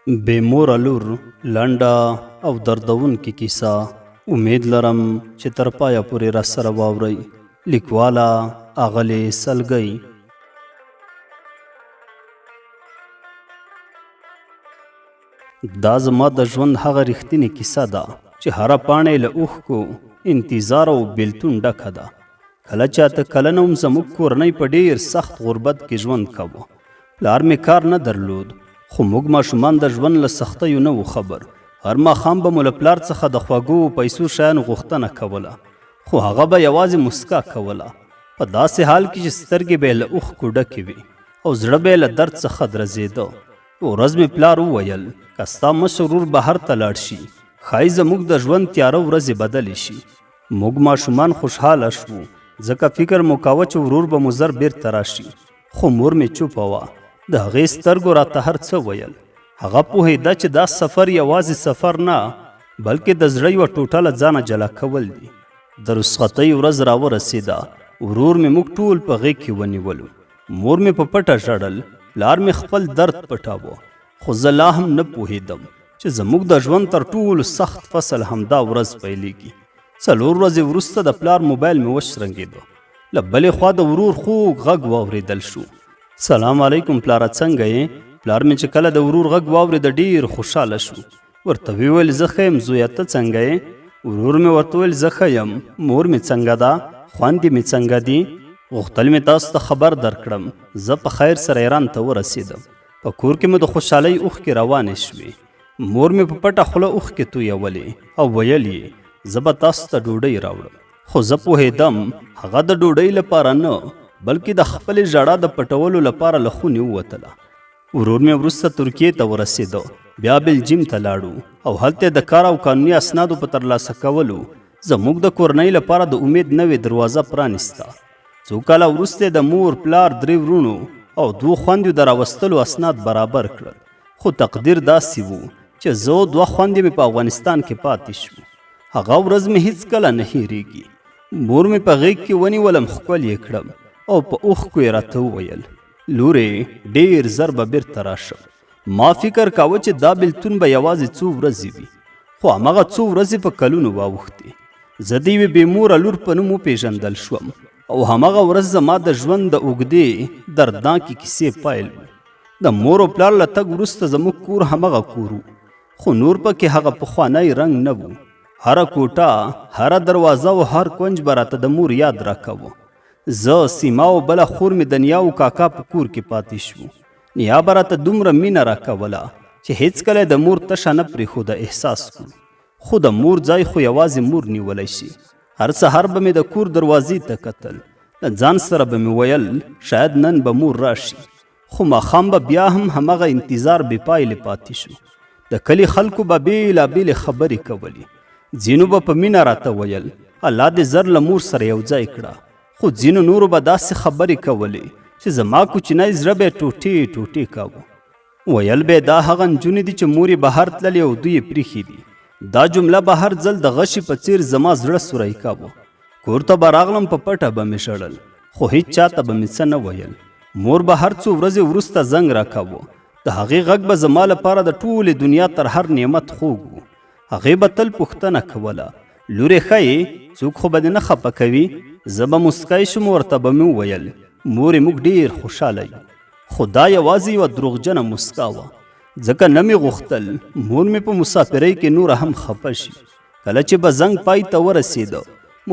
بې موره لور لنډه او دردونکې کیسه. امید لرم چې تر پایه پورې راسره واورئ. لیکواله اغلې سلګۍ. دا زما د ژوند هغه رښتینې کیسه ده چې هره پاڼې له اوښکو، انتظار او بیلتون ډکه ده. کله چې اته کلنه وم زموږ کورنۍ په ډېر سخت غربت کې ژوند کوه. پلار مې کار نه درلود، خو موږ ماشومان د ژوند له سختیو نه وو خبر. هر ماښام به مو له پلار څخه د خوږو پیسو شیانو غوښتنه کوله، خو هغه به یوازې مسکا کوله، په داسې حال کې چې سترګې به یې له اوښکو ډکې وي او زړه به یې له درد څخه درزېده. ورځ مې پلار وویل که ستا مشر ورور بهر ته لاړ شي، ښایي زموږ د ژوند تیاره ورځې بدلې شي. موږ ماشومان خوشحاله شوو، ځکه فکر مو کاوه چې ورور به مو زر بیرته راشي. خو مور مې چوپه وه، د هغې سترګو راته هر څه ویل. هغه پوهېده چې دا سفر یوازې سفر نه، بلکې د زړه یوه ټوټه له ځانه جلا کول دي. د رخصتۍ ورځ راورسېده. ورور مې موږ ټول په غېږ کې ونیولو. مور مې په پټه ژړل، پلار مې خپل درد پټاوه. خو زه لا هم نه پوهېدم چې زموږ د ژوند تر ټولو سخت فصل همدا ورځ پیلېږي. 4 ورځې وروسته د پلار موبایل مې وشرنګېده. له بلې خوا د ورور خوږ غږ واورېدل شو. سلام علیکم پلاره، څنګه یې؟ پلار مې چې کله د ورور غږ واورېده ډېر خوشحاله شو. ورته ویل زه ښه یم زویه، ته څنګه یې؟ ورور مې ورته ویل زه ښه یم. مور مې څنګه ده؟ خویندې مې څنګه دي؟ غوښتل مې تاسو ته خبر درکړم زه په خیر سره ایران ته ورسېدم. په کور کې مې د خوشحالۍ اوښکې روانې شوې. مور مې په پټه خوله اوښکې تویولې او ویل یې زه به تاسو ته ډوډۍ راوړم. خو زه پوهېدم هغه د ډوډۍ لپاره نه، بلکې د خپلې ژړا د پټولو لپاره له خونې ووتله. ورور مې وروسته ترکیې ته ورسېده، بیا بلجیم ته لاړو او هلته د کار او قانوني اسنادو په ترلاسه کولو زموږ د کورنۍ لپاره د امید نوې دروازه پرانیسته. 2 کاله وروسته د مور، پلار، 3 ورونو او 2 خویندو د راوستلو اسناد برابر کړل. خو تقدیر داسې و چې زه 2 خویندې مې په افغانستان کې پاتې شو. هغه ورځ مې هیڅکله نه هېرېږي. مور مې په غېږ کې ونیولم، ښکل یې کړم او په اوښکو یې راته وویل لورې ډېر زر به بیرته راشم. ما فکر کاوه چې دا بېلتون به یوازې څو ورځې وي، خو هماغه څو ورځې په کلونو واوښتې. زه د یوې بې موره لور په نوم وپېژندل شوم او هماغه ورځ زما د ژوند د اوږدې دردناکې کیسې پیل و. د مور او پلار له تګ وروسته زموږ کور هماغه کور و، خو نور پکې هغه پخوانی رنګ نه و. هره کوټه، هره دروازه او هر کونج به راته د مور یاد راکوه. زه، سیما او بله خور مې د نیا او کاکا په کور کې پاتې شو. نیا به راته دومره مینه راکوله چې هیڅکله د مور تشه نه پرېښوده احساس کړو. خو د مور ځای خو یوازې مور نیولی شي. هر سهار به مې د کور دروازې ته کتل، له ځان سره به مې ویل شاید نن به مور راشي. خو ماښام به بیا هم همغه انتظار بې پایلې پاتې شو. د کلي خلکو به بېلابېلې خبرې کولې. ځینو به په مینه راته ویل الله دې زر له مور سره یو ځای کړه، خو ځینو نورو به داسې خبرې کولې چې زما کوچنی زړه به یې ټوټې ټوټې کاوه. ویل به دا هغه نجونې دي چې مور یې بهر تللې او دوی یې پریښي دي. دا جمله به هر ځل د غشي په څیر زما زړه سوری کاوه. کور ته به راغلم، په پټه به مې ژړل، خو هیڅ چاته به مې څه نه ویل. مور به هر څو ورځې وروسته زنګ راکاوه. د هغې غږ به زما لپاره د ټولې دنیا تر هر نعمت خوږ و. هغې به تل پوښتنه کوله لورې ښه یې؟ څوک خو به دې نه خفه کوي؟ زه به مسکی شم، ورته به مې وویل مورې موږ ډېر خوشحاله یو. خو دا یوازې یوه دروغجنه مسکا وه، ځکه نه مې غوښتل مور مې په مسافرۍ کې نوره هم خفه شي. کله چې به زنګ پای ته ورسېده،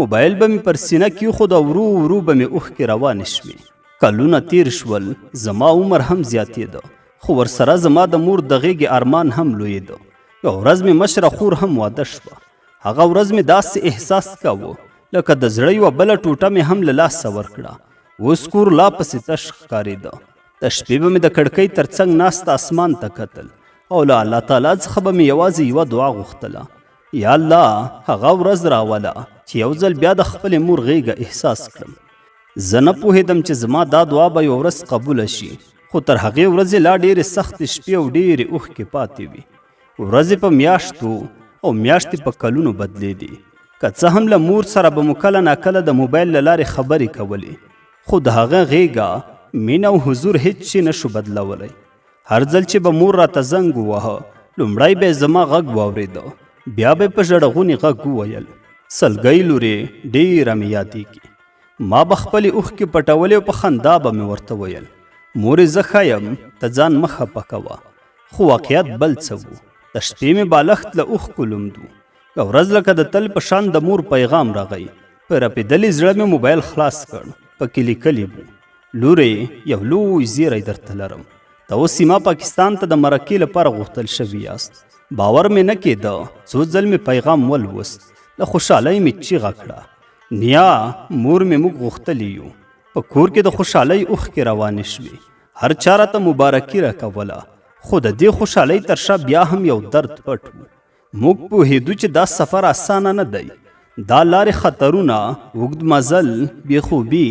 موبایل به مې پر سینه کېښود او ورو ورو به مې اوښکې روانې شوې. کلونه تیر شول، زما عمر هم زیاتېده، خو ورسره زما د مور د غېږې ارمان هم لویېده. یو ورځ مې مشره خور هم واده شوه. هغه ورځ مې داسې احساس کاوه لکه د زړه یوه بله ټوټه مې هم له لاسه ورکړه. اوس کور لا پسې تش ښکارېده. د شپې به مې د کړکۍ تر څنګ ناسته اسمان ته کتل او له الله تعالی څخه به مې یوازې یوه دعا غوښتله یا الله هغه ورځ راوله چې یو ځل بیا د خپلې مور غېږه احساس کړم. زه نه پوهېدم چې زما دا دعا به یو ورځ قبوله شي، خو تر هغې ورځې لا ډېرې سختې شپې او ډېرې اوښکې پاتې وي. ورځې په میاشتو او میاشتې په کلونو بدلېدې. که څه هم له مور سره به مو کله ناکله د موبایل له لارې خبرې کولې، خو د هغه غېږه، مینه او حضور هیڅ شی نشو بدلولی. هر ځل چې به مور راته زنګ ووهه لومړی به یې زما غږ واورېده، بیا به یې په ژړغوني غږ وویل سلګۍ لورې ډېره مې یادېږي. ما به خپلې اوښکې پټولې او په خندا به مې ورته ویل مورې زه ښه یم ته ځان مه خفه کوه. خو واقعیت بل څه و. د شپې مې بالښت له اوښکو لوند و. یو ورځ لکه د تل په شان د مور پیغام راغی. په رپېدلي زړه مې موبایل خلاص کړ. پکې لیکلي وو لورې یو لوی زیری درته لرم. ته اوس سیما پاکستان ته د مرکې لپاره غوښتل شوي یاست. باور مې نه کېده. څو ځل مې پیغام ولوست. له خوشحالۍ مې چیغه کړه نیا مور مې موږ غوښتلی یو. په کور کې د خوشحالۍ اوښکې روانې شوې. هر چا راته مبارکي راکوله. خو د دې خوشحالۍ تر شا بیا هم یو درد پټ و. موږ پوهېدو چې دا سفر اسانه نه دی. دا لارې خطرونه، اوږد مزل، بېخوبي،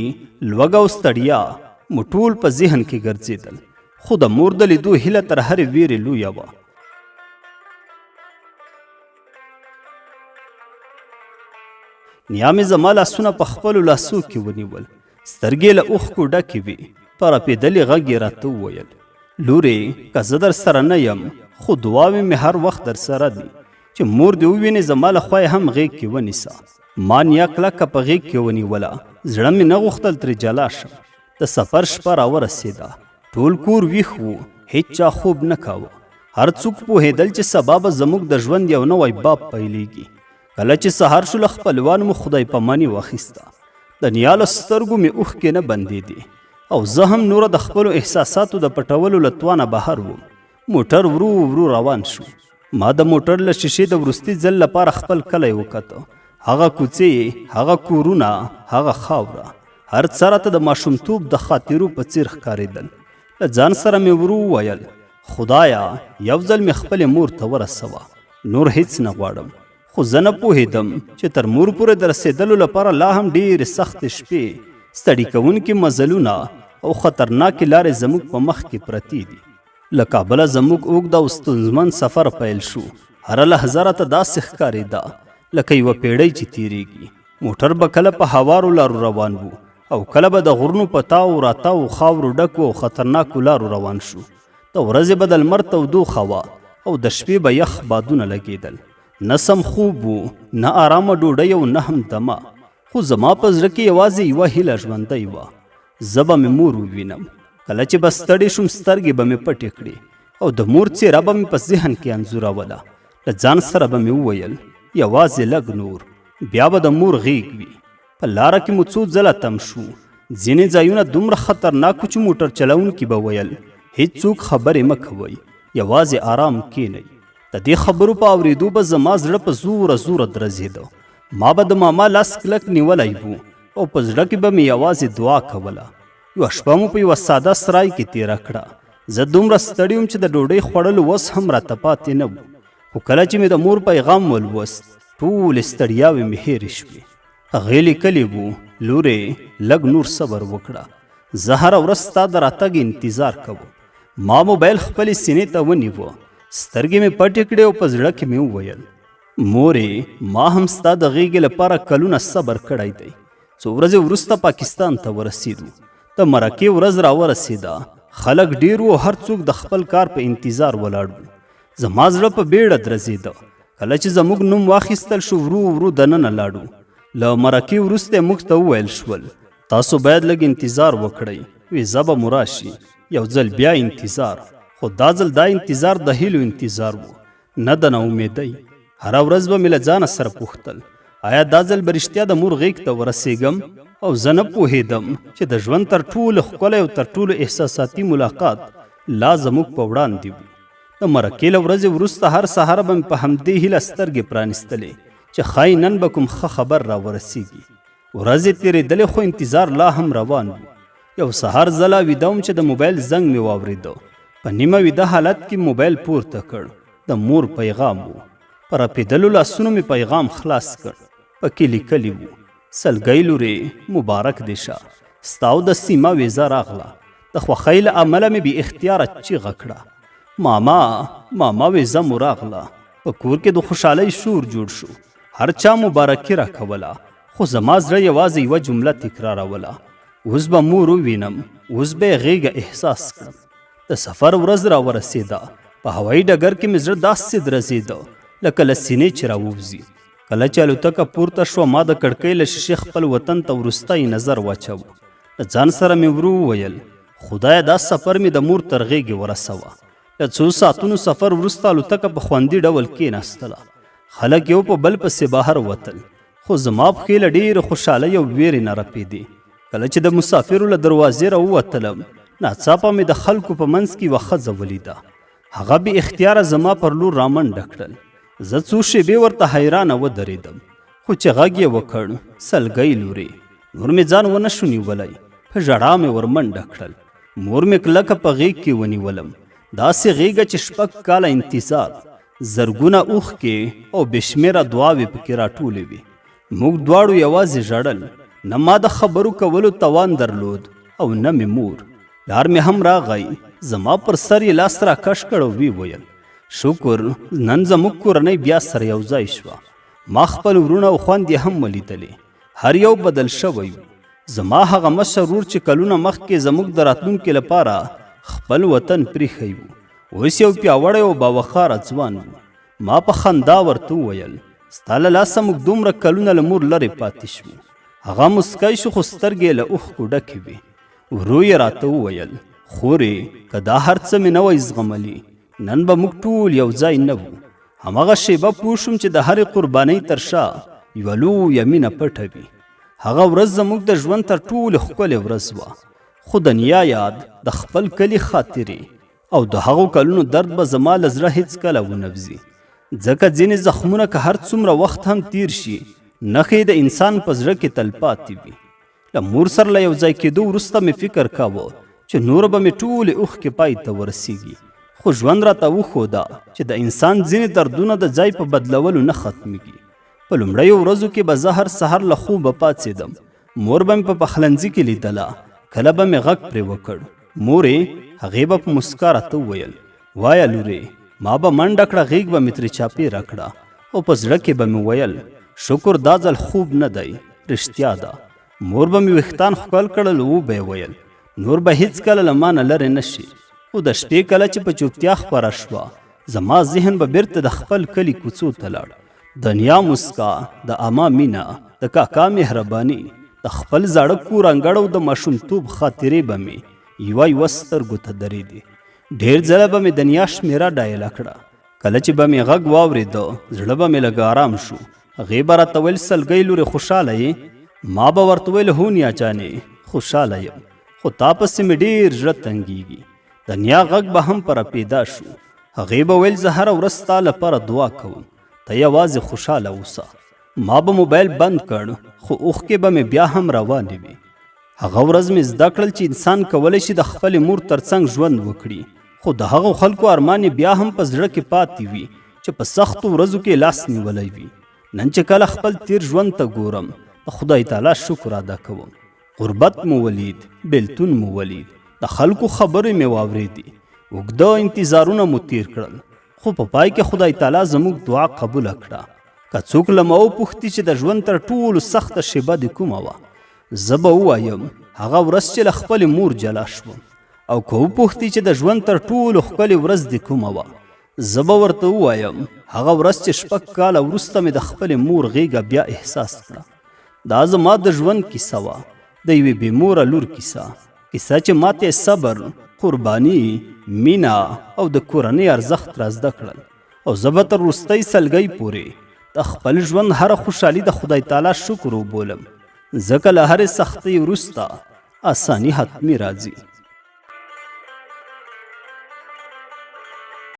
لوږه او ستړیا مو ټول په ذهن کې ګرځېدل. خو د مور د لیدو هیله تر هرې ویرې لویه وه. نیا مې زما لاسونه په خپلو لاسو کې ونیول. سترګې له اوښکو ډکې وې. په رپېدلي غږ یې راته وویل لورې که زه در سره نه یم خو دعاوې مې هر وخت در سره دي چې مور دې ووینې زما له خوا یې هم غېږ کې ونیسه. ما نیا کلکه په غېږ کې ونیوله. زړه مې نه غوښتل ترې جلا شم. د سفر شپه راورسېده. ټول کور ویښ و. هیڅ چا خوب نه کاوه. هر څوک پوهېدل چې سبا به زموږ د ژوند یو نوی باب پیلېږي. کله چې سهار شو له خپلوانو مو خدای پاماني واخیسته. د نیا له سترګو مې اوښکې نه بندېدې او زه هم نوره د خپلو احساساتو د پټولو له توانه بهر وم. موټر ورو ورو روان شو. ما د موټر له شیشې د وروستي ځل لپاره خپل کلی وکته. هغه کوڅې، هغه کورونه، هغه خاوره، هر څه راته د ماشومتوب د خاطرو په څیر ښکارېدل. له ځان سره مې ورو وویل خدایا یو ځل مې خپلې مور ته ورسوه. نور هیڅ نه غواړم. خو زه نه پوهېدم چې تر مور پورې د رسېدلو لپاره لا هم ډېرې سختې شپې، ستړي کوونکي مزلونه او خطرناکې لارې زموږ په مخ کې پرتې دي. له کابله زموږ اوږد او ستونزمن سفر پیل شو. هره لحظه راته داسې ښکارېده لکه یوه پیړۍ چې تېرېږي. موټر به کله په هوارو لارو روان وو او کله به د غرونو په تاو راتاو خاورو ډکو او خطرناکو لارو روان شو. د ورځې به د لمر تودوخه وه او د شپې به یخ بادونه لګېدل. نه سم خوب وو، نه آرامه ډوډۍ او نه هم دمه. خو زما په زړه کې یوازې یوه هیله ژوندۍ وه. زه به مې مور ووینم. کله چې به ستړې شوم سترګې به مې پټې کړې او د مور څېره به مې په ذهن کې انځوروله. له ځان سره به مې وویل یوازې لږ نور بیا به د مور غېږ وي. په لاره کې مو څو ځله تم شو. ځینې ځایونه دومره خطرناک وو چې موټر چلوونکي به ویل هیڅوک خبرې مه کوئ، یوازې آرام کښېنئ. د دې خبرو په اورېدو به زما زړه په زوره زوره درزېده. ما به د ماما لاس کلک نیولی و او په زړه کې به مې یوازې دعا کوله. یوه شپه مو په یوه ساده سرای کې تېره کړه. زه دومره ستړی وم چې د ډوډۍ خوړلو وس هم راته پاتې نه و. خو کله چې مې د مور پیغام ولوست ټولې ستړیاوې مې هېرې شوې. هغې لیکلي وو لورې لږ نور صبر وکړه. زه هره ورځ ستا د راتګ انتظار کوم. ما موبایل خپلې سینې ته ونیوه. سترګې مې پټې کړې او په زړه کې مې وویل مورې ما هم ستا د غېږې لپاره کلونه صبر کړی دی. څو ورځې وروسته پاکستان ته ورسېدو. د مرکې ورځ راورسېده. خلک ډېر وو. هر څوک د خپل کار په انتظار ولاړ وو. زما زړه په بیړه درزېده. کله چې زموږ نوم واخیستل شو ورو ورو دننه لاړو. له مرکې وروسته موږ ته وویل شول تاسو باید لږ انتظار وکړئ. ویزه به مو راشي. یو ځل بیا انتظار. خو دا ځل دا انتظار د هیلو انتظار و، نه د ناامیدۍ. هره ورځ به مې له ځانه سره پوښتل آیا دا ځل به رښتیا د مور غېږ ته ورسېږم؟ او زه نه پوهېدم چې د ژوند تر ټولو ښکلی او تر ټولو احساساتي ملاقات لا زموږ په وړاندې و. د مرکې له ورځې وروسته هر سهار به مې په همدې هیله سترګې پرانیستلې چې ښایي نن به کوم ښه خبر راورسېږي. ورځې تېرېدلې خو انتظار لا هم روان و. یو سهار زه ویده وم چې د موبایل زنګ مې واورېده. په نیمه ویده حالت کې موبایل پورته کړ. د مور پیغام و. په رپېدلو لاسونو مې پیغام خلاص کړ. پکې لیکلي وو سلګۍ لورې مبارک دې شه، ستا او د سیما ویزه راغله. د خوښۍ له امله مې بې اختیاره چیغه کړه ماما ویزه مو راغله. په کور کې د خوشحالۍ شور جوړ شو. هر چا مبارکي راکوله. خو زما زړه یوازې یوه جمله تکراروله اوس به مور ووینم، اوس به یې غېږه احساس کړم. د سفر ورځ را ورسېده. په هوایي ډګر کې مې زړه داسې درزېده لکه له سینې چې راووځي. کله چې الوتکه پورته شوه ما د کړکۍ له شیشې خپل وطن ته وروستی نظر واچوه. له ځان سره مې ورو وویل خدایه دا سفر مې د مور تر غېږې ورسوه. له څو ساعتونو سفر وروسته الوتکه په خوندي ډول کېناستله. خلک یو په بل پسې بهر وتل خو زما پښې له ډېرې خوشحالۍ او ویرې نه رپېدې. کله چې د مسافرو له دروازې راووتلم ناڅاپه مې د خلکو په منځ کې یوه ښځه ولیده. هغه بې اختیاره زما پر لور رامنډه کړل. زه څو شېبې ورته حیرانه ودرېدم خو چې غږ یې وکړ سلګۍ لورې. نور مې ځان ونه شو نیولی. په ژړا مې ورمنډه کړل. مور مې کلکه په غېږ کې ونیولم. داسې غېږه چې 6 کاله انتظار، زرګونه اوښکې او بېشمېره دعاوې پکې راټولې وې. موږ دواړو یوازې ژړل. نه ما د خبرو کولو توان درلود او نه مې مور. پلار مې هم راغی. زما پر سر یې لاس راکش کړ او وی ویل شکر نن زموږ کورنۍ بیا سره یو ځای شوه. ما خپل ورونه او خویندې هم ولیدلې. هر یو بدل شوی و. زما هغه مشر ورور چې کلونه مخکې زموږ د راتلونکي لپاره خپل وطن پریښی و اوس یو پیاوړی او باوقاره ځوان و. ما په خندا ورته وویل ستا له لاسه موږ دومره کلونه له مور لرې پاتې شوو. هغه مسکی شو خو سترګې له اوښکو ډکې وې. ورو یې راته وویل خورې که دا هر څه مې نه وی زغملي نن به موږ ټول یو ځای نه وو. هماغه شیبه پوه شوم چې د هرې قربانۍ تر شا یوه لویه مینه پټه وي. هغه ورځ زموږ د ژوند تر ټولو ښکلې ورځ وه. خو د نیا یاد، د خپل کلي خاطرې او د هغو کلونو درد به زما له زړه هېڅکله ونه وځي. ځکه ځینې زخمونه که هر څومره وخت هم تیر شي نښې د انسان په زړه کې تلپاتې وي. له مور سره له یو ځای کېدو وروسته مې فکر کاوه چې نور به مې ټولې اوښکې پای ته ورسیږي. خو ژوند راته وښوده چې د انسان ځینې دردونه د ځای په بدلولو نه ختمیږي. په لومړیو ورځو کې به زه هر سهار له خوبه پاڅېدم. مور به مې په پخلنځي کې لیدله. کله به مې غږ پرې وکړ مورې، هغې به په مسکا راته وویل وایه لورې. ما به منډه کړه، غېږ به مې ترې چاپېره کړه او په زړه کې به مې ویل شکر دا ځل خوب نه دی، رښتیا ده. مور به مې ویښتان ښکل کړل او به یې ویل نور به هېڅکله له ما نه لرې نه شي. خو د شپې کله چې په چوپتیا خپره شوه زما ذهن به بیرته د خپل کلي کوڅو ته لاړ. د نیا مسکا، د اما مینه، د کاکا مهرباني، د خپل زاړه کور انګړ او د ماشومتوب خاطرې به مې یوه سترګو ته درېدې. ډېر ځله به مې د نیا شمېره ډایله کړه. کله چې به مې غږ واورېده زړه به مې لږ ارام شو. هغې به راته ویل سلګۍ لورې خوشحاله یې؟ ما به ورته ویل هو نیا جانې خوشحاله یم، خو تا پسې مې ډېر زړه تنګېږي. د نیا غږ به هم پره پیدا شو. هغې به ویل زه هره ورځ ستا لپاره دعا کوم، ته یوازې خوشحاله اوسه. ما به موبایل بند کړ خو اوښکې به مې بیا هم روانې وې. هغه ورځ مې زده کړل چې انسان کولی شي د خپلې مور ترڅنګ ژوند وکړي، خو د هغو خلکو ارمان بیا هم په زړه کې پاتې وي چې په سختو ورځو کې لاس نیولی وي. نن چې کله خپل تیر ژوند ته ګورم د خدای تعالی شکر ادا کوم. غربت مو ولید، بیلتون مو ولید، د خلکو خبرې مې واورېدې، اوږده انتظارونه مو تیر کړل، خو په پای کې خدای تعالی زموږ دعا قبوله کړه. که څوک له ما وپوښتي چې د ژوند تر ټولو سخته شیبه د کومه وه، زه به ووایم هغه ورځ چې له خپلې مور جلا شوم. او که وپوښتي چې د ژوند تر ټولو ښکلې ورځ د کومه وه، زه به ورته ووایم هغه ورځ چې 6 کاله وروسته مې د خپلې مور غېږه بیا احساس کړه. دا زما د ژوند کیسه وه، د یوې بې موره لور کیسه چې ماته صبر، قرباني، مینا او د کورنۍ ارزښت را زده کړل. او زه به تر وروستۍ سلګۍ پورې د خپل ژوند هره خوشحالي د خدای تعالی شکر وبولم، ځکه له هرې سختۍ وروسته اساني حتمي راځي.